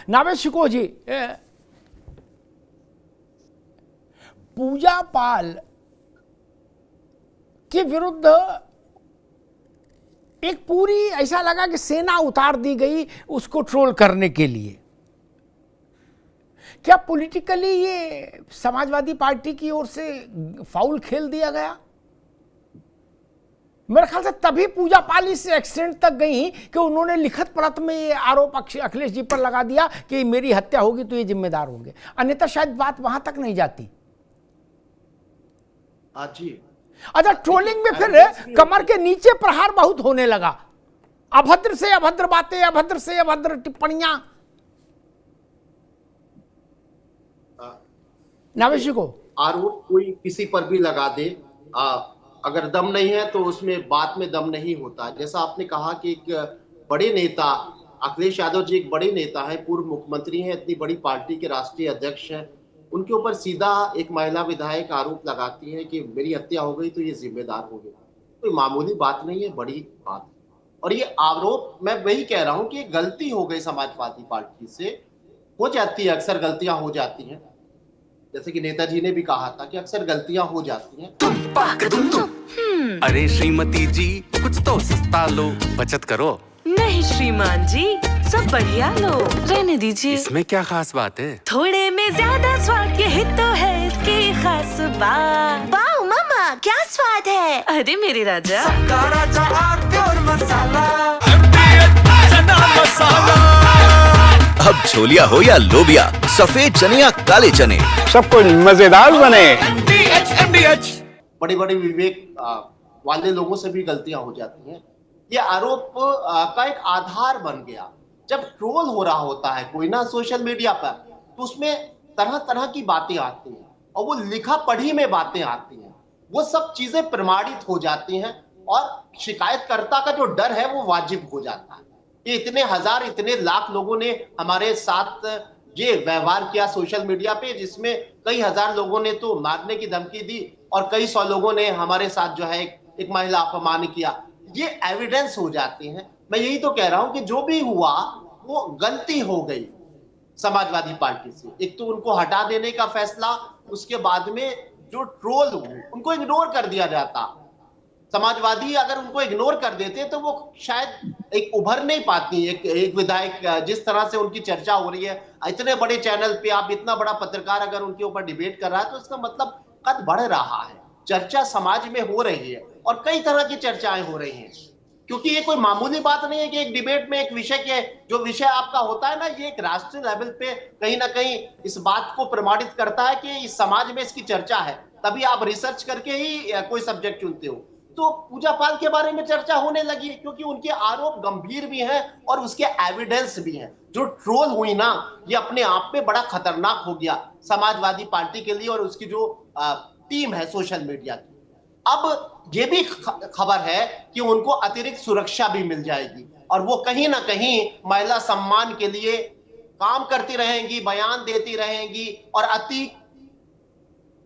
नावेद शिकोह जी, पूजा पाल के विरुद्ध एक पूरी ऐसा लगा कि सेना उतार दी गई उसको ट्रोल करने के लिए। क्या पॉलिटिकली ये समाजवादी पार्टी की ओर से फाउल खेल दिया गया? मेरे ख्याल से तभी पूजा पाल इस एक्सटेंट तक गई कि उन्होंने लिखित पढ़त में ये आरोप अखिलेश जी पर लगा दिया कि मेरी हत्या होगी तो ये जिम्मेदार होंगे, अन्यथा शायद बात वहां तक नहीं जाती। जी। अच्छा, ट्रोलिंग में फिर कमर के नीचे प्रहार बहुत होने लगा, अभद्र से अभद्र बातें, अभद्र से अभद्र टिप्पणियां। नावेद को आरोप कोई किसी पर भी लगा दे, अगर दम नहीं है तो उसमें बात में दम नहीं होता। जैसा आपने कहा कि एक बड़े नेता अखिलेश यादव जी एक बड़े नेता है, पूर्व मुख्यमंत्री हैं, इतनी बड़ी पार्टी के राष्ट्रीय अध्यक्ष हैं, उनके ऊपर सीधा एक महिला विधायक आरोप लगाती है कि मेरी हत्या हो गई तो ये जिम्मेदार हो गए। कोई मामूली बात नहीं है, बड़ी बात है। और ये आरोप, मैं वही कह रहा हूं कि गलती हो गई समाजवादी पार्टी से, हो जाती है, अक्सर गलतियां हो जाती हैं। जैसे कि नेताजी ने भी कहा था कि अक्सर गलतियां हो जाती हैं। अरे श्रीमती जी, कुछ तो सस्ता लो, बचत करो। नहीं श्रीमान जी, सब बढ़िया लो, रहने दीजिए। इसमें क्या खास बात है? थोड़े में ज्यादा स्वाद, यही तो है इसकी खास बात। वाह मामा, क्या स्वाद है। अरे मेरे राजा, सबका राजा आरती और मसाला। अब छोलिया हो या लोबिया, सफेद चने या काले चने, सब कुछ मजेदार बने। बड़े बड़े विवेक वाले लोगों से भी गलतियां हो जाती हैं। ये आरोप का एक आधार बन गया। जब ट्रोल हो रहा होता है कोई ना सोशल मीडिया पर, तो उसमें तरह तरह की बातें आती हैं और वो लिखा पढ़ी में बातें आती हैं, वो सब चीजें प्रमाणित हो जाती हैं और शिकायतकर्ता का जो डर है वो वाजिब हो जाता है। ये इतने हजार, इतने लाख लोगों ने हमारे साथ ये व्यवहार किया सोशल मीडिया पे, जिसमें कई हजार लोगों ने तो मारने की धमकी दी और कई सौ लोगों ने हमारे साथ जो है एक महिला अपमान किया। ये एविडेंस हो जाते हैं। मैं यही तो कह रहा हूं कि जो भी हुआ वो गलती हो गई समाजवादी पार्टी से। एक तो उनको हटा देने का फैसला, उसके बाद में जो ट्रोल हुए उनको इग्नोर कर दिया जाता। समाजवादी अगर उनको इग्नोर कर देते तो वो शायद एक उभर नहीं पाती। एक विधायक, जिस तरह से उनकी चर्चा हो रही है, इतने बड़े चैनल पे आप, इतना बड़ा पत्रकार अगर उनके ऊपर डिबेट कर रहा है तो इसका मतलब कद बढ़ रहा है, चर्चा समाज में हो रही है और कई तरह की चर्चाएं हो रही हैं। क्योंकि ये कोई मामूली बात नहीं है कि एक डिबेट में एक विषय के, जो विषय आपका होता है ना, ये एक राष्ट्रीय लेवल पे कहीं ना कहीं इस बात को प्रमाणित करता है कि इस समाज में इसकी चर्चा है, तभी आप रिसर्च करके ही कोई सब्जेक्ट चुनते हो। तो पूजा पाल के बारे में चर्चा होने लगी क्योंकि उनके आरोप गंभीर भी हैं और उसके एविडेंस भी हैं। जो ट्रोल हुई ना, ये अपने आप में बड़ा खतरनाक हो गया समाजवादी पार्टी के लिए और उसकी जो टीम है सोशल मीडिया की। अब ये भी खबर है कि उनको अतिरिक्त सुरक्षा भी मिल जाएगी और वो कहीं ना कहीं महिला सम्मान के लिए काम करती रहेंगी, बयान देती रहेंगी और अतीक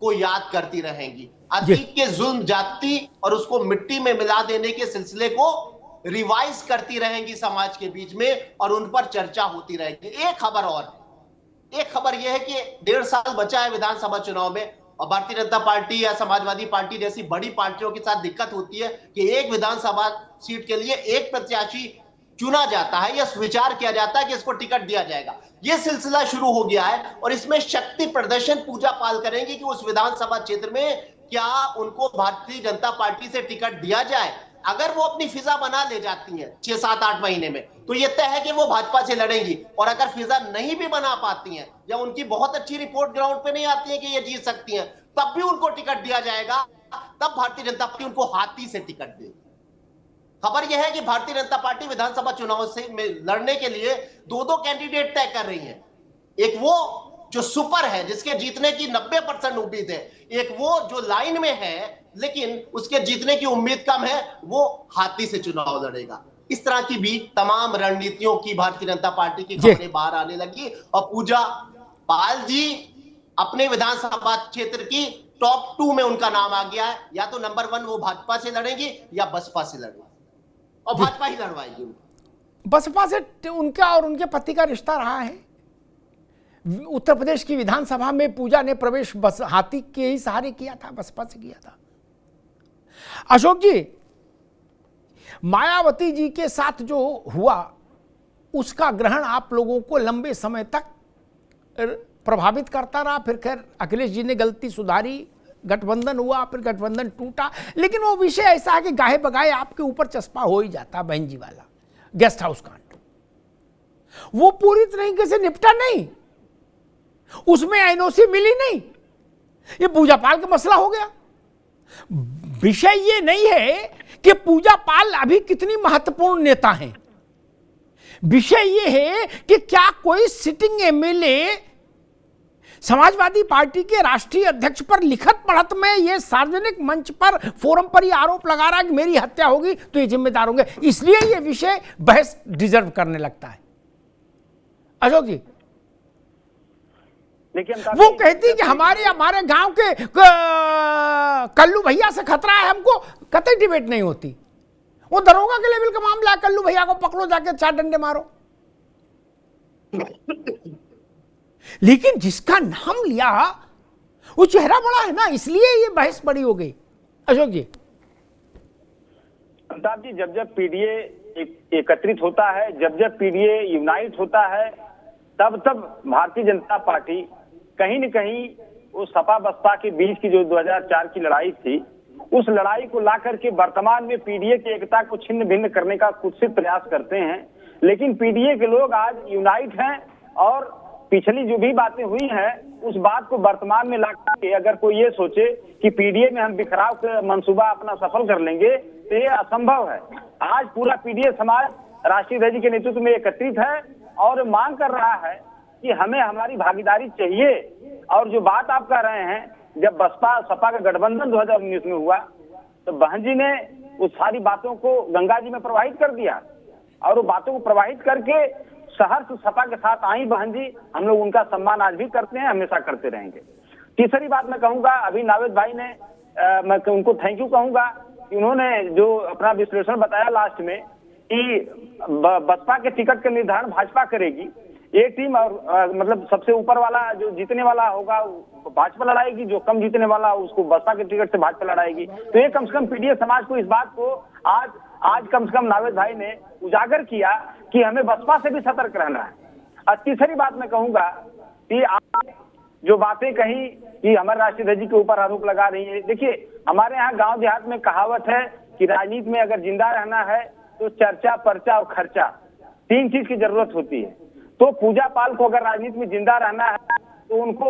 को याद करती रहेंगी। अतीक के जुल्म जाति और उसको मिट्टी में मिला देने के सिलसिले को रिवाइज करती रहेंगी समाज के बीच में और उन पर चर्चा होती रहेगी। एक खबर और है, एक खबर यह है कि 1.5 साल बचा है विधानसभा चुनाव में और भारतीय जनता पार्टी या समाजवादी पार्टी जैसी बड़ी पार्टियों के साथ दिक्कत होती है कि एक विधानसभा सीट के लिए एक प्रत्याशी चुना जाता है या विचार किया जाता है कि इसको टिकट दिया जाएगा। यह सिलसिला शुरू हो गया है और इसमें शक्ति प्रदर्शन पूजा पाल करेंगे कि उस विधानसभा क्षेत्र में क्या उनको भारतीय जनता पार्टी से टिकट दिया जाए। अगर वो अपनी फिजा बना ले जाती हैं 6, 7, 8 महीने में, तो ये तय है कि वो भाजपा से लड़ेंगी। और अगर फिजा नहीं भी बना पाती हैं या उनकी बहुत अच्छी रिपोर्ट ग्राउंड पे नहीं आती है कि ये जीत सकती हैं, तब भी उनको टिकट दिया जाएगा। तब भारतीय जनता पार्टी उनको हाथी से टिकट देगी। खबर यह है कि भारतीय जनता पार्टी विधानसभा चुनाव से लड़ने के लिए 2 कैंडिडेट तय कर रही है। एक वो जो सुपर है, जिसके जीतने की 90% उम्मीद है, एक वो जो लाइन में है लेकिन उसके जीतने की उम्मीद कम है, वो हाथी से चुनाव लड़ेगा। इस तरह की भी तमाम रणनीतियों की भारतीय जनता पार्टी की खबरें बाहर आने लगी और पूजा पाल जी अपने विधानसभा क्षेत्र की टॉप 2 में उनका नाम आ गया है। या तो नंबर 1 वो भाजपा से लड़ेंगी या बसपा से लड़ेंगी और भाजपा ही लड़वाएगी। बसपा से उनका और उनके पति का रिश्ता रहा है। उत्तर प्रदेश की विधानसभा में पूजा ने प्रवेश बस हाथी के ही सहारे किया था, बसपा से किया था। अशोक जी, मायावती जी के साथ जो हुआ उसका ग्रहण आप लोगों को लंबे समय तक प्रभावित करता रहा। फिर खैर अखिलेश जी ने गलती सुधारी, गठबंधन हुआ, फिर गठबंधन टूटा, लेकिन वो विषय ऐसा है कि गाहे बगाहे आपके ऊपर चस्पा हो ही जाता। बहन जी वाला गेस्ट हाउस कांड, वो पूरी तरीके से निपटा नहीं, उसमें एनओसी मिली नहीं, ये पूजा पाल का मसला हो गया। विषय ये नहीं है कि पूजा पाल अभी कितनी महत्वपूर्ण नेता हैं, विषय ये है कि क्या कोई सिटिंग एमएलए समाजवादी पार्टी के राष्ट्रीय अध्यक्ष पर लिखत पढ़त में ये सार्वजनिक मंच पर फोरम पर ये आरोप लगा रहा है कि मेरी हत्या होगी तो ये जिम्मेदार होंगे, इसलिए ये विषय बहस डिजर्व करने लगता है। अशोक जी, वो कहती कि हमारे गांव के कल्लू भैया से खतरा है हमको, कतई डिबेट नहीं होती। वो दरोगा के लेवल का मामला है, कल्लू भैया को पकड़ो, जाके 4 डंडे मारो। लेकिन जिसका नाम लिया वो चेहरा बड़ा है ना, इसलिए ये बहस बड़ी हो गई। अशोक जी, अमिताभ जी, जब जब पीडीए एकत्रित होता है, जब जब पीडीए यूनाइट होता है, तब तब भारतीय जनता पार्टी कहीं न कहीं उस सपा बसपा के बीच की जो 2004 की लड़ाई थी, उस लड़ाई को ला करके वर्तमान में पीडीए की एकता को छिन्न भिन्न करने का कुत्सित प्रयास करते हैं। लेकिन पीडीए के लोग आज यूनाइट हैं और पिछली जो भी बातें हुई हैं उस बात को वर्तमान में ला करके अगर कोई ये सोचे कि पीडीए में हम बिखराव का मंसूबा अपना सफल कर लेंगे तो ये असंभव है। आज पूरा पीडीए समाज राष्ट्रीय अध्यक्ष के नेतृत्व में एकत्रित है और मांग कर रहा है कि हमें हमारी भागीदारी चाहिए। और जो बात आप कह रहे हैं, जब बसपा सपा का गठबंधन 2019 में हुआ तो बहन जी ने उस सारी बातों को गंगा जी में प्रवाहित कर दिया और वो बातों को प्रवाहित करके सहर्ष सपा के साथ आई बहन जी। हम लोग उनका सम्मान आज भी करते हैं, हमेशा करते रहेंगे। तीसरी बात मैं कहूंगा, अभी नावेद भाई ने मैं उनको थैंक यू कहूंगा कि उन्होंने जो अपना विश्लेषण बताया लास्ट में कि बसपा के टिकट का निर्धारण भाजपा करेगी, ये टीम और मतलब सबसे ऊपर वाला जो जीतने वाला होगा भाजपा लड़ाएगी, जो कम जीतने वाला उसको बसपा के टिकट से भाजपा लड़ाएगी। तो ये कम से कम पीडीए समाज को इस बात को आज कम से कम नावेद भाई ने उजागर किया कि हमें बसपा से भी सतर्क रहना है। और तीसरी बात मैं कहूंगा कि आप जो बातें कही कि हमारे राष्ट्रीय अध्यक्ष जी के ऊपर आरोप लगा रही है, देखिए हमारे यहाँ गांव देहात में कहावत है कि राजनीति में अगर जिंदा रहना है तो चर्चा, पर्चा और खर्चा, 3 चीज की जरूरत होती है। तो पूजा पाल को अगर राजनीति में जिंदा रहना है तो उनको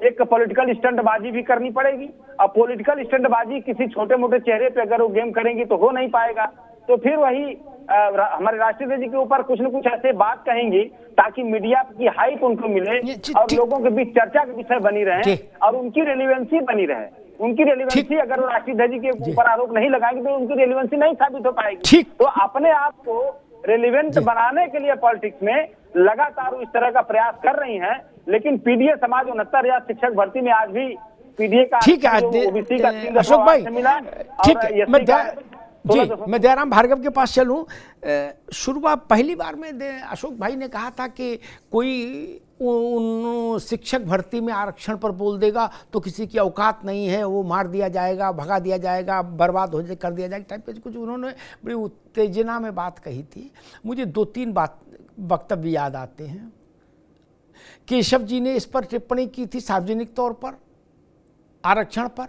एक पॉलिटिकल स्टंटबाजी भी करनी पड़ेगी। और पॉलिटिकल स्टंटबाजी किसी छोटे मोटे चेहरे पे अगर वो गेम करेंगी तो हो नहीं पाएगा। तो फिर वही हमारे राष्ट्रीय अध्यक्ष जी के ऊपर कुछ न कुछ ऐसे बात कहेंगी ताकि मीडिया की हाइप उनको मिले और लोगों के बीच चर्चा का विषय बनी रहे और उनकी रेलिवेंसी बनी रहे। उनकी रेलिवेंसी अगर वो राष्ट्रीय अध्यक्ष जी के ऊपर आरोप नहीं लगाएंगे तो उनकी रेलिवेंसी नहीं साबित हो पाएगी। तो अपने आप को रेलिवेंट बनाने के लिए पॉलिटिक्स में लगातार इस तरह का प्रयास कर रही हैं। लेकिन पीडीए समाज 69,000 शिक्षक भर्ती में आज भी पीडीए का ठीक है अशोक भाई, ठीक है मैं दयाराम भार्गव के पास चलूं। शुरुआत पहली बार में अशोक भाई ने कहा था कि कोई उन शिक्षक भर्ती में आरक्षण पर बोल देगा तो किसी की औकात नहीं है, वो मार दिया जाएगा, भगा दिया जाएगा, बर्बाद हो कर दिया जाएगा टाइप के कुछ उन्होंने बड़ी उत्तेजना में बात कही थी। मुझे 2-3 वक्तव्य याद आते हैं। केशव जी ने इस पर टिप्पणी की थी सार्वजनिक तौर पर आरक्षण पर,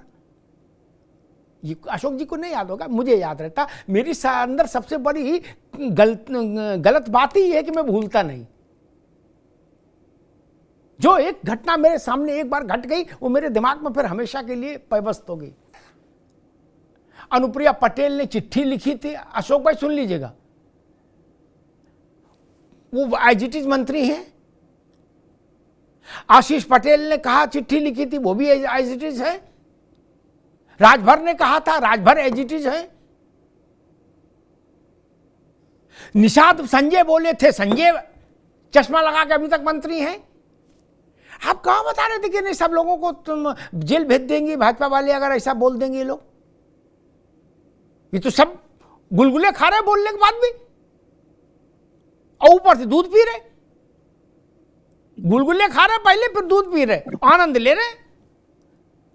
ये अशोक जी को नहीं याद होगा, मुझे याद रहता। मेरी अंदर सबसे बड़ी गलत बात ही है कि मैं भूलता नहीं। जो एक घटना मेरे सामने एक बार घट गई वो मेरे दिमाग में फिर हमेशा के लिए पैबस्त हो गई। अनुप्रिया पटेल ने चिट्ठी लिखी थी, अशोक भाई सुन लीजिएगा, वो आईजीटी मंत्री हैं। आशीष पटेल ने कहा चिट्ठी लिखी थी, वो भी आईजीटीज है। राजभर ने कहा था, राजभर एजीटीज है। निषाद संजय बोले थे, संजय चश्मा लगा के अभी तक मंत्री हैं। आप कहां बता रहे थे कि नहीं सब लोगों को तुम जेल भेज देंगे भाजपा वाले अगर ऐसा बोल देंगे ये लोग। ये तो सब गुलगुले खा रहे बोलने के बाद भी और ऊपर से दूध पी रहे। गुलगुले खा रहे पहले, फिर दूध पी रहे, आनंद ले रहे।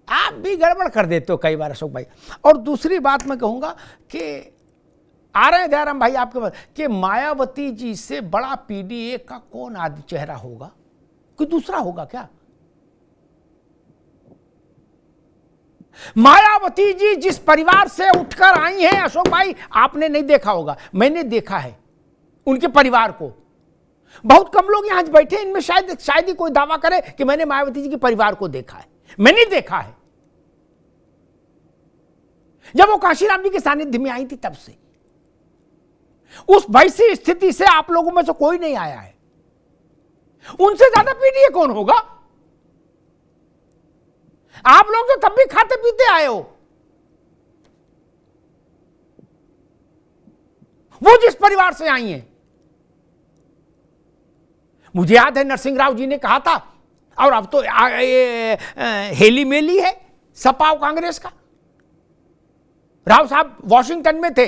आप भी गड़बड़ कर देते हो कई बार अशोक भाई। और दूसरी बात मैं कहूंगा कि आ रहे हैं दयाराम भाई आपके पास कि मायावती जी से बड़ा पीडीए का कौन आदि चेहरा होगा? कोई दूसरा होगा क्या? मायावती जी जिस परिवार से उठकर आई हैं अशोक भाई, आपने नहीं देखा होगा, मैंने देखा है उनके परिवार को। बहुत कम लोग यहां बैठे इनमें शायद ही कोई दावा करे कि मैंने मायावती जी के परिवार को देखा है। मैंने देखा है जब वो काशीराम जी के सानिध्य में आई थी, तब से उस वैसी स्थिति से आप लोगों में से कोई नहीं आया है। उनसे ज्यादा पीडीए कौन होगा? आप लोग तो तब भी खाते पीते आए हो। वो जिस परिवार से आई हैं, मुझे याद है नरसिंह राव जी ने कहा था, और अब तो हेली मेली है सपा और कांग्रेस का। राव साहब वॉशिंगटन में थे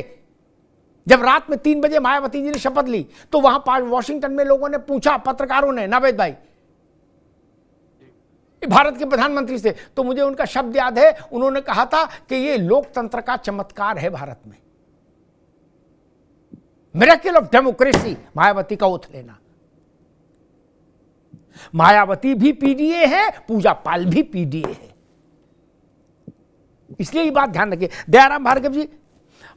जब रात में 3 बजे मायावती जी ने शपथ ली, तो वहां वॉशिंगटन में लोगों ने पूछा, पत्रकारों ने, नावेद भाई भारत के प्रधानमंत्री से, तो मुझे उनका शब्द याद है, उन्होंने कहा था कि ये लोकतंत्र का चमत्कार है भारत में, मिरेकल ऑफ डेमोक्रेसी, मायावती का ओथ लेना। मायावती भी पीडीए है, पूजा पाल भी पीडीए है, इसलिए ये बात ध्यान रखिए। दयाराम भार्गव जी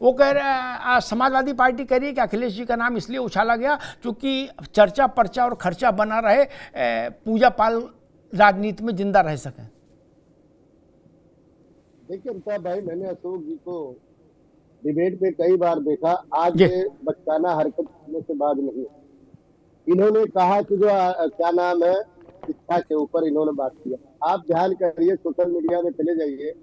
वो कह रहे, समाजवादी पार्टी कह रही है कि अखिलेश जी का नाम इसलिए उछाला गया क्योंकि चर्चा पर्चा और खर्चा बना रहे, पूजा पाल राजनीति में जिंदा रह सके। देखिए साहब भाई, मैंने अशोक जी को डिबेट पे कई बार देखा, आज बचकाना हरकत करने से बात नहीं। इन्होंने कहा कि जो क्या नाम है शिक्षा के ऊपर इन्होंने बात किया। आप ध्यान करिए, सोशल मीडिया में चले जाइए,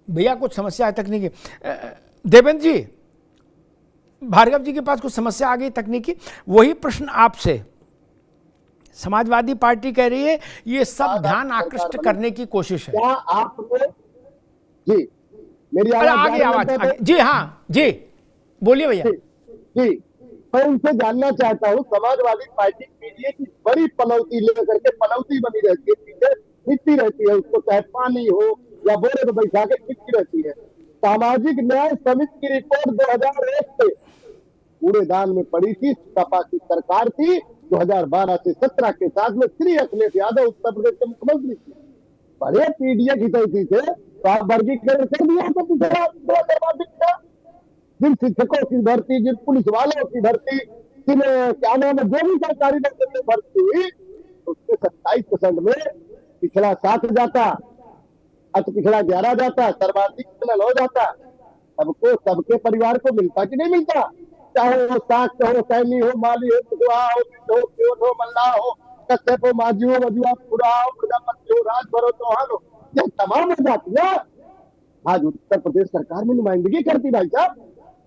भैया कुछ समस्या है तकनीकी। देवेंद्र जी, भार्गव जी के पास कुछ समस्या आ गई तकनीकी। वही प्रश्न आपसे, समाजवादी पार्टी कह रही है ये सब ध्यान आकृष्ट करने की कोशिश है। क्या आपने जी मेरी आवाज जी, हाँ जी बोलिए भैया जी। मैं उनसे जानना चाहता हूँ, समाजवादी पार्टी पीडीए की बड़ी पनौती लेकर के, पनौती बनी रहती है, पीछे मिट्टी रहती है, उसको चाहे पानी हो या बोरे में बैठा के मिट्टी रहती है। सामाजिक न्याय समिति की रिपोर्ट 2001 से कूड़ेदान में पड़ी थी, सपा की सरकार थी, 2012 से 17 के साथ में श्री अखिलेश यादव उत्तर प्रदेश के मुख्यमंत्री थे। बड़े पीडीए की तैसी थे, तो आप वर्गीकरण कर दिया तो पिछड़ा, जिन शिक्षकों की भर्ती, जिन पुलिस वालों की भर्ती, जिन क्या नाम है जो भी सरकारी नौकरी में भर्ती हुई, उसके 27% में पिछड़ा 7 जाता, अति पिछड़ा 11 जाता, सर्वाधिक पिछड़ा 9 जाता। सबको, सबके परिवार को मिलता कि नहीं मिलता? चाहे वो साक्ष हो, सैनी हो, माली हो, कुशवाहा हो, बिंद हो, केवट हो, मल्लाह हो, कश्यप हो, मांझी हो, मजुआ, खुड़ा हो, प्रजापति हो, राजभर हो, चौहान हो, ये तमाम जातियां आज उत्तर प्रदेश सरकार में नुमाइंदगी करती। भाई साहब,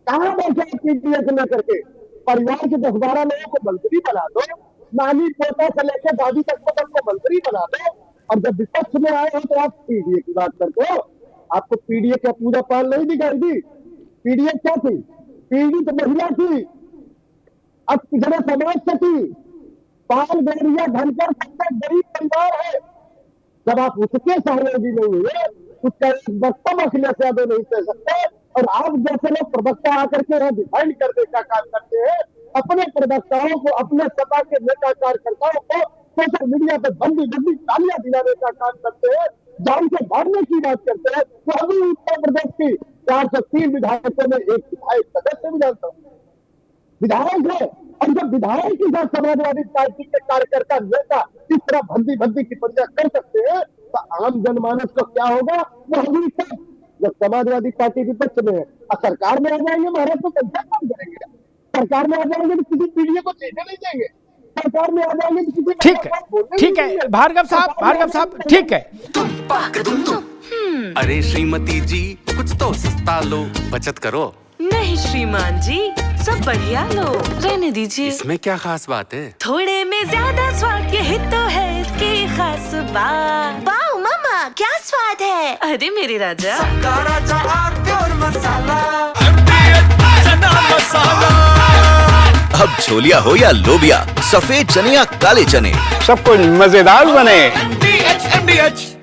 कहाँ बैठे पीडीए को लेकर के? परिवार के 10-12 लोगों को मंत्री बना दो, नानी पोता से लेकर दादी तक को सबको मंत्री बना दो, और जब विपक्ष में आए हो तो आप पीडीए की बात करते हो। आपको पीडीए क्या पूजा पाल नहीं दिखाई दी? पीडीए क्या थी? पीड़ित तो महिला थी, अब कितने समाज से थी, पाल गौरिया धनकर सबसे गरीब परिवार है। जब आप उसके सहयोगी नहीं हुए, उसका एक वक्तव्य अखिलेश यादव नहीं कह सकते, और आप जैसे लोग प्रवक्ता आकर के यहाँ डिफाइन करने का काम करते हैं, अपने प्रवक्ताओं को, अपने सपा के नेता कार्यकर्ताओं को सोशल मीडिया पर बंदी तालियां दिलाने का काम करते हैं, जान से भागने की बात करते हैं। तो अभी उत्तर प्रदेश की 403 विधायकों में एक विधायक सदस्य विधानसभा विधायक है, और जब विधायक के साथ समाजवादी पार्टी के कार्यकर्ता नेता इस तरह भंदी की परिचय कर सकते हैं, तो आम जनमानस को क्या होगा? वो अभी तक जब समाजवादी पार्टी विपक्ष में है, और सरकार में आ जाएंगे, महाराष्ट्र को कैसे काम करेंगे? सरकार में आ जाएंगे तो किसी पीडीए को चीजें नहीं देंगे, सरकार में आ जाएंगे तो किसी ठीक है भार्गव साहब ठीक है। अरे श्रीमती जी कुछ तो सस्ता लो, बचत करो। नहीं श्रीमान जी, सब बढ़िया लो, रहने दीजिए। इसमें क्या खास बात है? थोड़े में ज्यादा स्वाद, यही तो है इसकी खास बात। वाह मामा, क्या स्वाद है। अरे मेरे राजा, राजा मसाला अब छोलिया हो या लोबिया, सफेद चने या काले चने, सब कुछ मजेदार बने। MDH